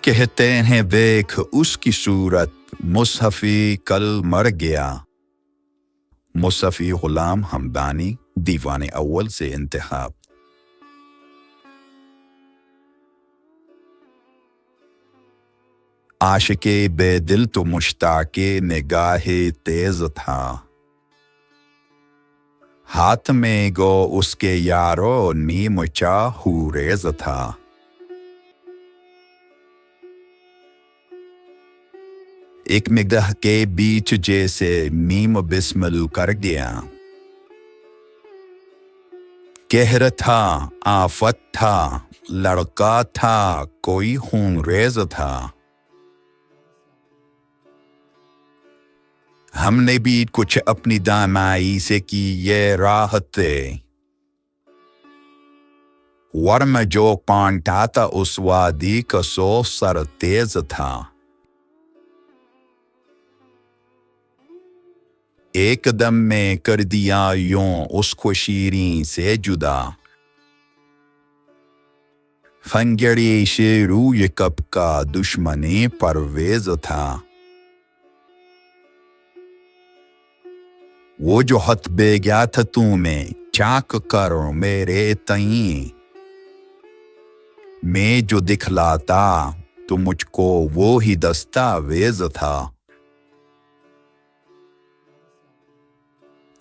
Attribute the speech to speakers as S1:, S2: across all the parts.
S1: कहते हैं देख उसकी सूरत, मुसहफ़ी कल मर गया। मुसहफ़ी गुलाम हमदानी, दीवाने अव्वल से इंतखाब। आशिके बेदिल तो मुश्ताके निगाहे तेज था, हाथ में गो उसके यारो नीम चाहू रेज था। एक निगाह के बीच जैसे नीम बिस्मिल कर गया। कहर था, आफत था, लड़का था, कोई खून रेज था। हमने भी कुछ अपनी दानाई से की ये राहते, वर्म जो पांटा था उस वादी का सो सर तेज था। एकदम में कर दिया यूं उसको शीरीं से जुदा, फंगड़ी शेरू ये कब का दुश्मनी परवेज था। वो जो हथ बे गया था तुम्हें चाक कर मेरे तई, मैं जो दिखलाता तो मुझको वो ही दस्तावेज था।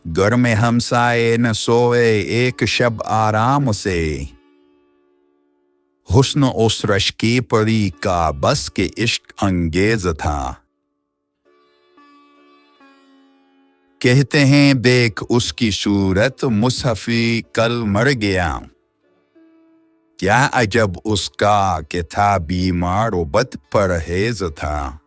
S1: घर में हमसाए न सोए एक शब आराम से, हुस्न उस रश की परी का बस के इश्क अंगेज था। कहते हैं देख उसकी सूरत, मुसहफ़ी कल मर गया। क्या अजब उसका कि था बीमार व बद परहेज था।